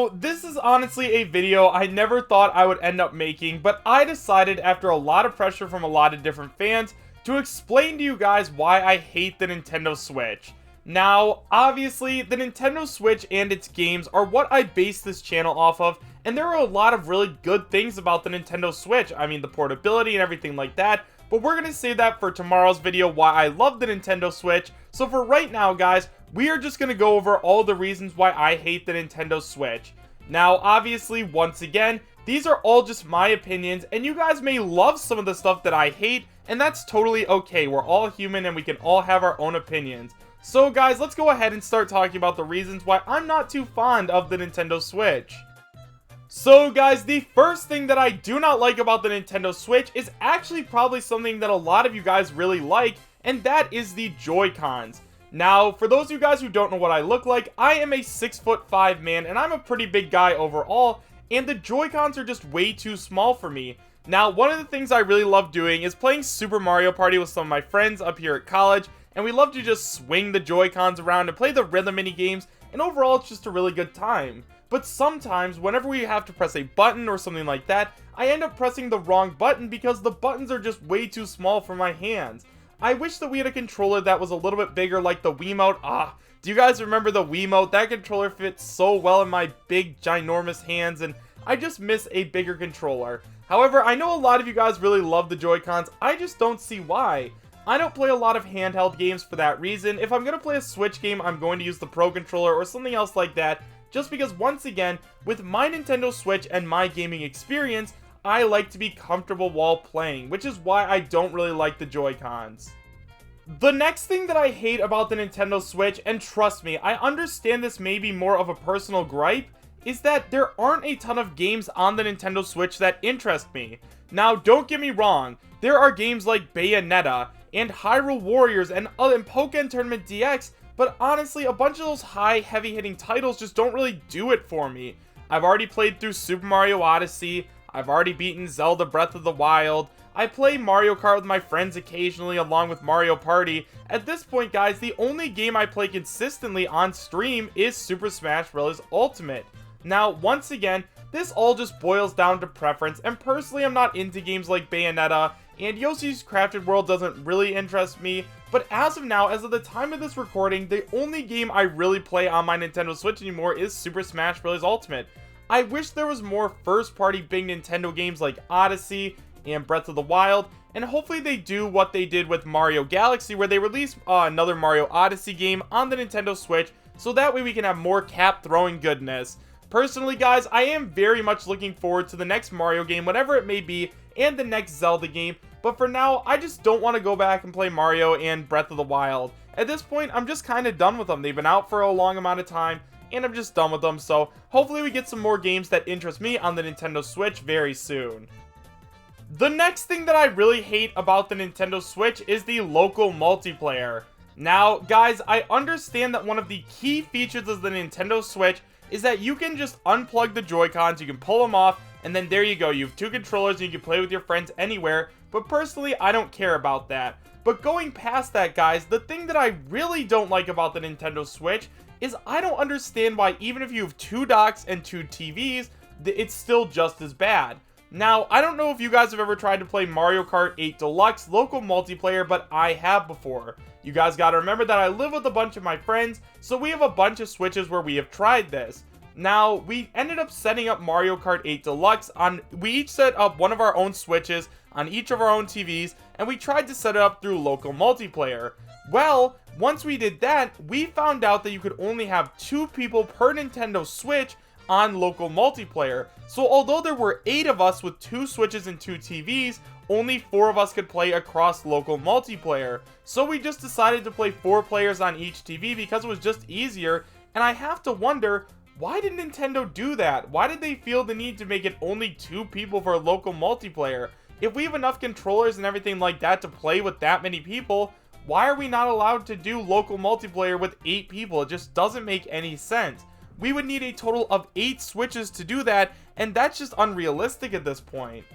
So this is honestly a video I never thought I would end up making, but I decided after a lot of pressure from a lot of different fans to explain to you guys why I hate the Nintendo Switch. Now, obviously, the Nintendo Switch and its games are what I base this channel off of, and there are a lot of really good things about the Nintendo Switch. I mean, the portability and everything like that, but we're going to save that for tomorrow's video, why I love the Nintendo Switch. So for right now, guys, we are just going to go over all the reasons why I hate the Nintendo Switch. Now, obviously, once again, these are all just my opinions, and you guys may love some of the stuff that I hate, and that's totally okay. We're all human, and we can all have our own opinions. So, guys, let's go ahead and start talking about the reasons why I'm not too fond of the Nintendo Switch. So, guys, the first thing that I do not like about the Nintendo Switch is actually probably something that a lot of you guys really like, and that is the JoyCons. Now, for those of you guys who don't know what I look like, I am a 6'5" man, and I'm a pretty big guy overall, and the JoyCons are just way too small for me. Now, one of the things I really love doing is playing Super Mario Party with some of my friends up here at college, and we love to just swing the Joy-Cons around and play the rhythm mini games, and overall it's just a really good time. But sometimes, whenever we have to press a button or something like that, I end up pressing the wrong button because the buttons are just way too small for my hands. I wish that we had a controller that was a little bit bigger like the Wiimote. Do you guys remember the Wiimote? That controller fits so well in my big, ginormous hands, and I just miss a bigger controller. However, I know a lot of you guys really love the Joy-Cons. I just don't see why. I don't play a lot of handheld games for that reason. If I'm going to play a Switch game, I'm going to use the Pro Controller or something else like that. Just because, once again, with my Nintendo Switch and my gaming experience, I like to be comfortable while playing, which is why I don't really like the Joy-Cons. The next thing that I hate about the Nintendo Switch, and trust me, I understand this may be more of a personal gripe, is that there aren't a ton of games on the Nintendo Switch that interest me. Now, don't get me wrong, there are games like Bayonetta, and Hyrule Warriors, and Pokémon Tournament DX, but honestly, a bunch of those high, heavy-hitting titles just don't really do it for me. I've already played through Super Mario Odyssey, I've already beaten Zelda Breath of the Wild, I play Mario Kart with my friends occasionally along with Mario Party. At this point, guys, the only game I play consistently on stream is Super Smash Bros. Ultimate. Now, once again, this all just boils down to preference, and personally, I'm not into games like Bayonetta, and Yoshi's Crafted World doesn't really interest me, but as of now, as of the time of this recording, the only game I really play on my Nintendo Switch anymore is Super Smash Bros. Ultimate. I wish there was more first-party big Nintendo games like Odyssey and Breath of the Wild, and hopefully they do what they did with Mario Galaxy, where they release another Mario Odyssey game on the Nintendo Switch, so that way we can have more cap-throwing goodness. Personally, guys, I am very much looking forward to the next Mario game, whatever it may be, and the next Zelda game, but for now, I just don't want to go back and play Mario and Breath of the Wild. At this point, I'm just kind of done with them. They've been out for a long amount of time, and I'm just done with them, so hopefully we get some more games that interest me on the Nintendo Switch very soon. The next thing that I really hate about the Nintendo Switch is the local multiplayer. Now, guys, I understand that one of the key features of the Nintendo Switch is that you can just unplug the Joy-Cons, you can pull them off, and then there you go. You have two controllers and you can play with your friends anywhere, but personally, I don't care about that. But going past that, guys, the thing that I really don't like about the Nintendo Switch is I don't understand why even if you have two docks and two TVs, it's still just as bad. Now, I don't know if you guys have ever tried to play Mario Kart 8 Deluxe local multiplayer, but I have before. You guys gotta remember that I live with a bunch of my friends, so we have a bunch of Switches where we have tried this. Now, we ended up setting up Mario Kart 8 Deluxe we each set up one of our own Switches on each of our own TVs, and we tried to set it up through local multiplayer. Well, once we did that, we found out that you could only have 2 people per Nintendo Switch on local multiplayer. So although there were 8 of us with 2 Switches and 2 TVs, only 4 of us could play across local multiplayer. So we just decided to play 4 players on each TV because it was just easier, and I have to wonder, why did Nintendo do that? Why did they feel the need to make it only 2 people for local multiplayer? If we have enough controllers and everything like that to play with that many people, why are we not allowed to do local multiplayer with 8 people? It just doesn't make any sense. We would need a total of 8 Switches to do that, and that's just unrealistic at this point.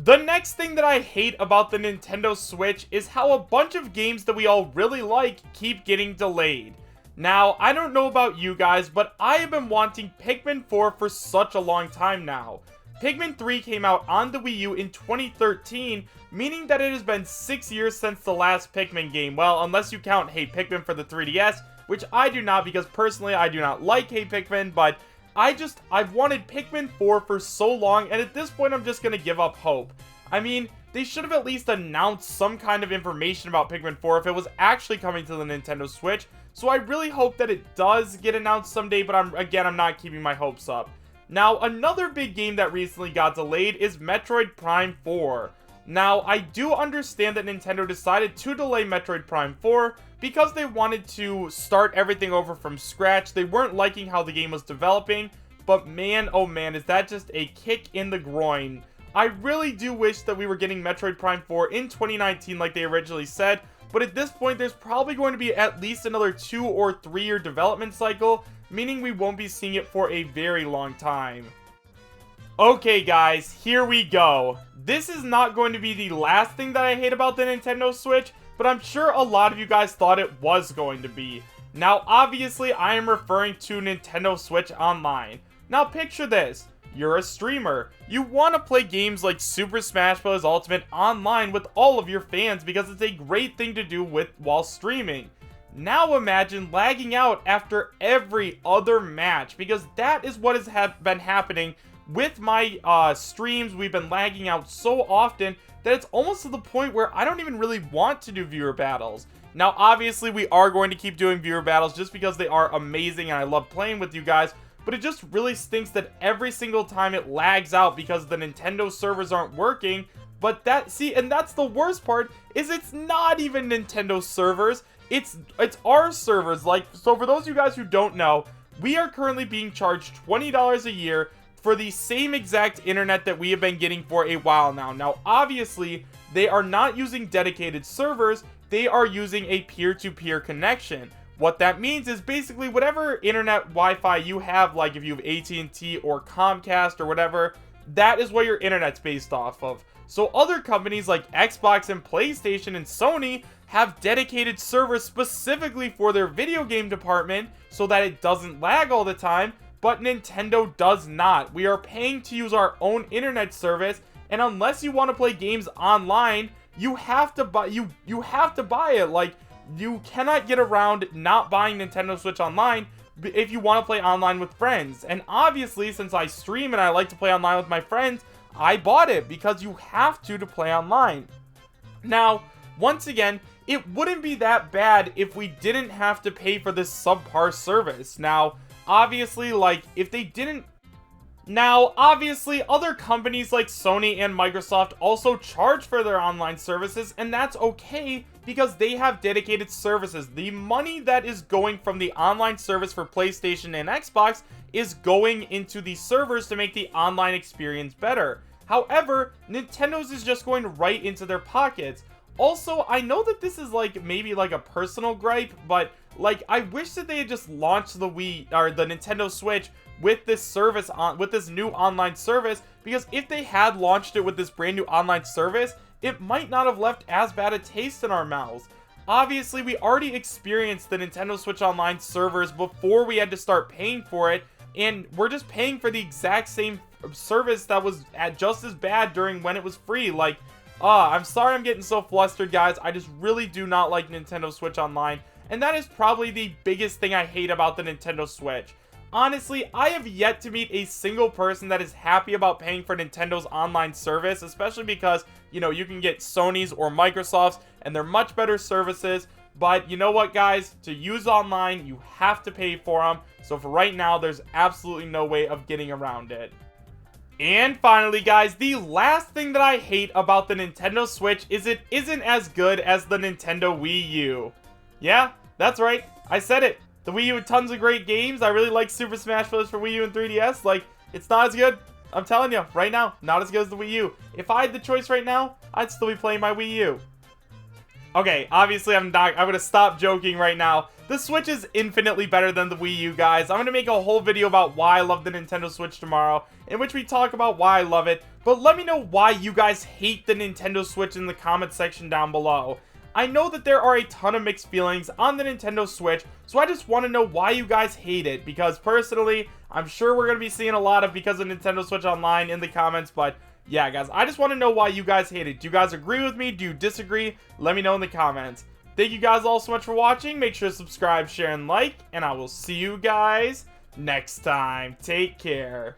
The next thing that I hate about the Nintendo Switch is how a bunch of games that we all really like keep getting delayed. Now, I don't know about you guys, but I have been wanting Pikmin 4 for such a long time now. Pikmin 3 came out on the Wii U in 2013, meaning that it has been 6 years since the last Pikmin game. Well, unless you count Hey Pikmin for the 3DS, which I do not, because personally I do not like Hey Pikmin, but I've wanted Pikmin 4 for so long, and at this point I'm just gonna give up hope. I mean, they should have at least announced some kind of information about Pikmin 4 if it was actually coming to the Nintendo Switch, so I really hope that it does get announced someday, but I'm not keeping my hopes up. Now, another big game that recently got delayed is Metroid Prime 4. Now, I do understand that Nintendo decided to delay Metroid Prime 4 because they wanted to start everything over from scratch. They weren't liking how the game was developing, but man, oh man, is that just a kick in the groin. I really do wish that we were getting Metroid Prime 4 in 2019 like they originally said, but at this point, there's probably going to be at least another 2 or 3 year development cycle, meaning we won't be seeing it for a very long time. Okay guys, here we go. This is not going to be the last thing that I hate about the Nintendo Switch, but I'm sure a lot of you guys thought it was going to be. Now, obviously, I am referring to Nintendo Switch Online. Now, picture this. You're a streamer. You want to play games like Super Smash Bros. Ultimate online with all of your fans because it's a great thing to do while streaming. Now imagine lagging out after every other match, because that is what has been happening with my streams. We've been lagging out so often that it's almost to the point where I don't even really want to do viewer battles. Now, obviously, we are going to keep doing viewer battles just because they are amazing and I love playing with you guys, but it just really stinks that every single time it lags out because the Nintendo servers aren't working. But that's the worst part, is it's not even Nintendo servers. It's our servers. So for those of you guys who don't know, we are currently being charged $20 a year for the same exact internet that we have been getting for a while now. Now, obviously, they are not using dedicated servers. They are using a peer-to-peer connection. What that means is basically whatever internet Wi-Fi you have, like if you have AT&T or Comcast or whatever, that is what your internet's based off of. So other companies like Xbox and PlayStation and Sony have dedicated servers specifically for their video game department so that it doesn't lag all the time, but Nintendo does not. We are paying to use our own internet service, and unless you want to play games online, you have to buy it. Like, you cannot get around not buying Nintendo Switch Online if you want to play online with friends. And obviously, since I stream and I like to play online with my friends, I bought it because you have to play online. Now, once again, it wouldn't be that bad if we didn't have to pay for this subpar service. Now, obviously, other companies like Sony and Microsoft also charge for their online services, and that's okay because they have dedicated services. The money that is going from the online service for PlayStation and Xbox is going into the servers to make the online experience better. However, Nintendo's is just going right into their pockets. Also, I know that this is maybe a personal gripe, but I wish that they had just launched the Wii or the Nintendo Switch with this service with this new online service, because if they had launched it with this brand new online service, it might not have left as bad a taste in our mouths. Obviously, we already experienced the Nintendo Switch Online servers before we had to start paying for it, and we're just paying for the exact same service that was just as bad during when it was free. I'm sorry I'm getting so flustered, guys. I just really do not like Nintendo Switch Online, and that is probably the biggest thing I hate about the Nintendo Switch. Honestly, I have yet to meet a single person that is happy about paying for Nintendo's online service, especially because, you can get Sony's or Microsoft's, and they're much better services. But you know what, guys? To use online, you have to pay for them. So for right now, there's absolutely no way of getting around it. And finally, guys, the last thing that I hate about the Nintendo Switch is it isn't as good as the Nintendo Wii U. Yeah, that's right. I said it. The Wii U had tons of great games. I really like Super Smash Bros. For Wii U and 3DS. It's not as good. I'm telling you, right now, not as good as the Wii U. If I had the choice right now, I'd still be playing my Wii U. Okay, obviously I'm gonna stop joking right now. The Switch is infinitely better than the Wii U, guys. I'm gonna make a whole video about why I love the Nintendo Switch tomorrow, in which we talk about why I love it. But let me know why you guys hate the Nintendo Switch in the comment section down below. I know that there are a ton of mixed feelings on the Nintendo Switch, so I just want to know why you guys hate it, because personally, I'm sure we're going to be seeing a lot of because of Nintendo Switch Online in the comments, but yeah, guys, I just want to know why you guys hate it. Do you guys agree with me? Do you disagree? Let me know in the comments. Thank you guys all so much for watching. Make sure to subscribe, share, and like, and I will see you guys next time. Take care.